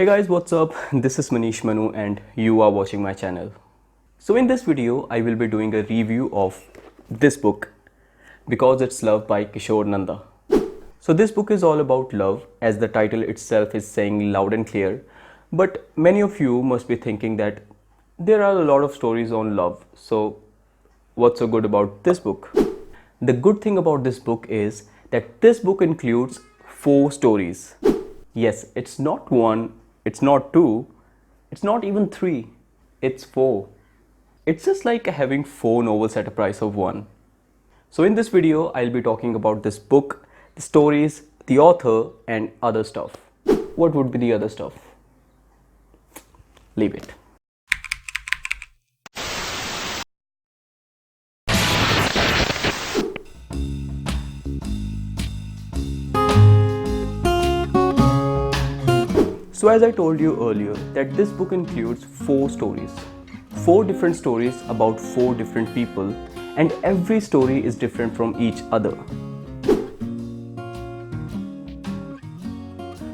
Hey guys, what's up? This is Manish Manu and you are watching my channel. So in this video, I will be doing a review of this book, Because It's Love by Kishore Nanda. So this book is all about love, as the title itself is saying loud and clear. But many of you must be thinking that there are a lot of stories on love. So what's so good about this book? The good thing about this book is that this book includes 4 stories. Yes, it's not 1, it's not 2, it's not even 3, it's 4. It's just like having 4 novels at a price of 1. So in this video, I'll be talking about this book, the stories, the author and other stuff. What would be the other stuff? Leave it. So as I told you earlier that this book includes 4 stories. 4 different stories about 4 different people, and every story is different from each other.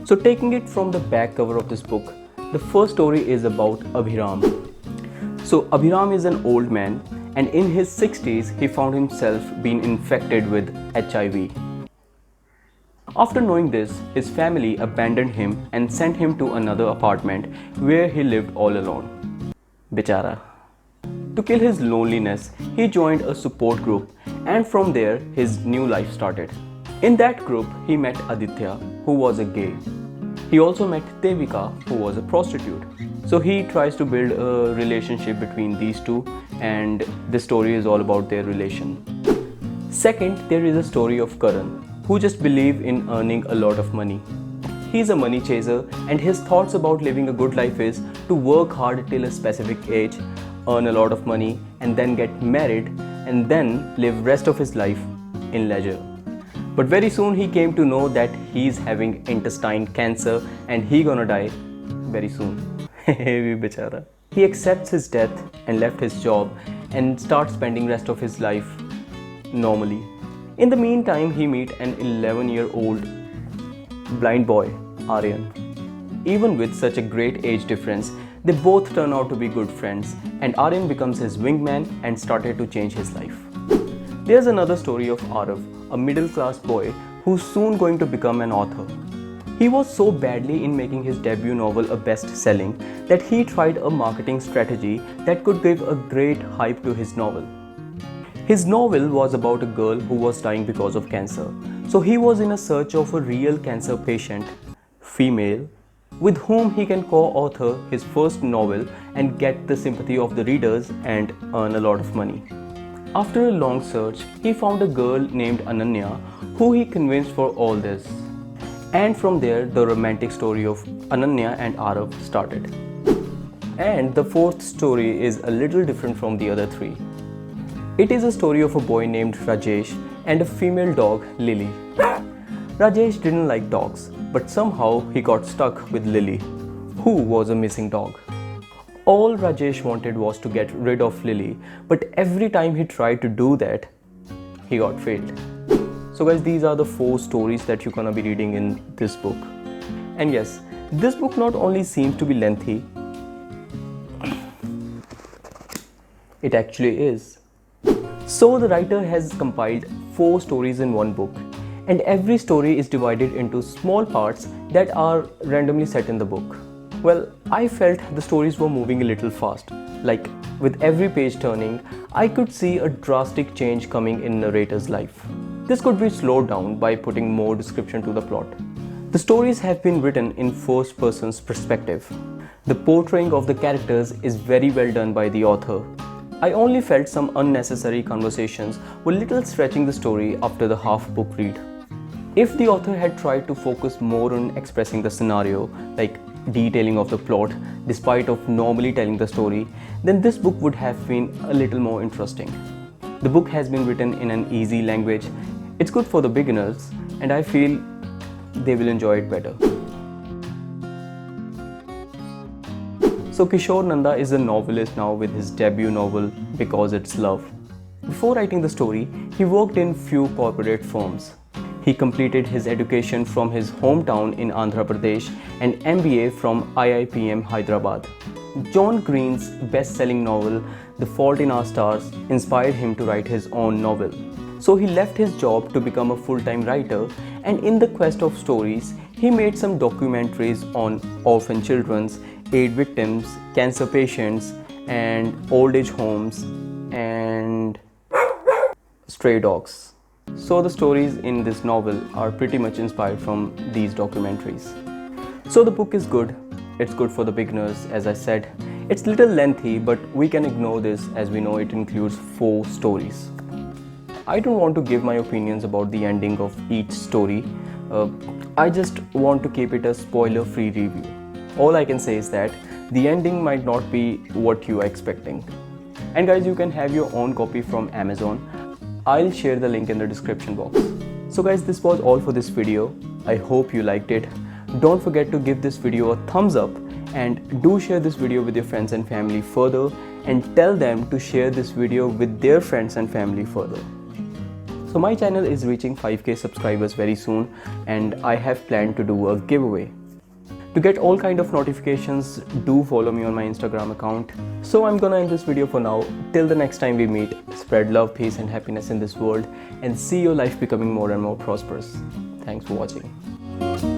So taking it from the back cover of this book, the first story is about Abhiram. So Abhiram is an old man, and in his 60s he found himself being infected with HIV. After knowing this, his family abandoned him and sent him to another apartment where he lived all alone. Bichara. To kill his loneliness, he joined a support group, and from there his new life started. In that group, he met Aditya, who was a gay. He also met Devika, who was a prostitute. So he tries to build a relationship between these two, and this story is all about their relation. Second, there is a story of Karan, who just believes in earning a lot of money. He's a money chaser, and his thoughts about living a good life is to work hard till a specific age, earn a lot of money, and then get married, and then live rest of his life in leisure. But very soon he came to know that he's having intestine cancer and he gonna die very soon. Bichara. He accepts his death and left his job and starts spending rest of his life normally. In the meantime, he meets an 11-year-old blind boy, Aryan. Even with such a great age difference, they both turn out to be good friends, and Aryan becomes his wingman and started to change his life. There's another story of Arav, a middle-class boy who's soon going to become an author. He was so badly in making his debut novel a best-selling that he tried a marketing strategy that could give a great hype to his novel. His novel was about a girl who was dying because of cancer. So he was in a search of a real cancer patient, female, with whom he can co-author his first novel and get the sympathy of the readers and earn a lot of money. After a long search, he found a girl named Ananya who he convinced for all this. And from there, the romantic story of Ananya and Arav started. And the fourth story is a little different from the other 3. It is a story of a boy named Rajesh and a female dog, Lily. Rajesh didn't like dogs, but somehow he got stuck with Lily, who was a missing dog. All Rajesh wanted was to get rid of Lily, but every time he tried to do that, he got failed. So guys, these are the 4 stories that you're gonna be reading in this book. And yes, this book not only seems to be lengthy, it actually is. So the writer has compiled 4 stories in one book, and every story is divided into small parts that are randomly set in the book. Well, I felt the stories were moving a little fast. Like with every page turning, I could see a drastic change coming in narrator's life. This could be slowed down by putting more description to the plot. The stories have been written in first person's perspective. The portraying of the characters is very well done by the author. I only felt some unnecessary conversations were little stretching the story after the half book read. If the author had tried to focus more on expressing the scenario, like detailing of the plot, despite of normally telling the story, then this book would have been a little more interesting. The book has been written in an easy language. It's good for the beginners, and I feel they will enjoy it better. So Kishore Nanda is a novelist now with his debut novel, Because It's Love. Before writing the story, he worked in few corporate firms. He completed his education from his hometown in Andhra Pradesh and MBA from IIPM Hyderabad. John Green's best-selling novel The Fault in Our Stars inspired him to write his own novel. So he left his job to become a full-time writer, and in the quest of stories, he made some documentaries on orphan children, aid victims, cancer patients, and old age homes, and stray dogs. So the stories in this novel are pretty much inspired from these documentaries. So the book is good. It's good for the beginners, as I said. It's little lengthy, but we can ignore this as we know it includes 4 stories. I don't want to give my opinions about the ending of each story. I just want to keep it a spoiler-free review. All I can say is that the ending might not be what you are expecting. And guys, you can have your own copy from Amazon. I'll share the link in the description box. So guys, this was all for this video. I hope you liked it. Don't forget to give this video a thumbs up, and do share this video with your friends and family further, and tell them to share this video with their friends and family further. So my channel is reaching 5k subscribers very soon, and I have planned to do a giveaway. To get all kind of notifications, do follow me on my Instagram account. So I'm gonna end this video for now. Till the next time we meet, spread love, peace and happiness in this world, and see your life becoming more and more prosperous. Thanks for watching.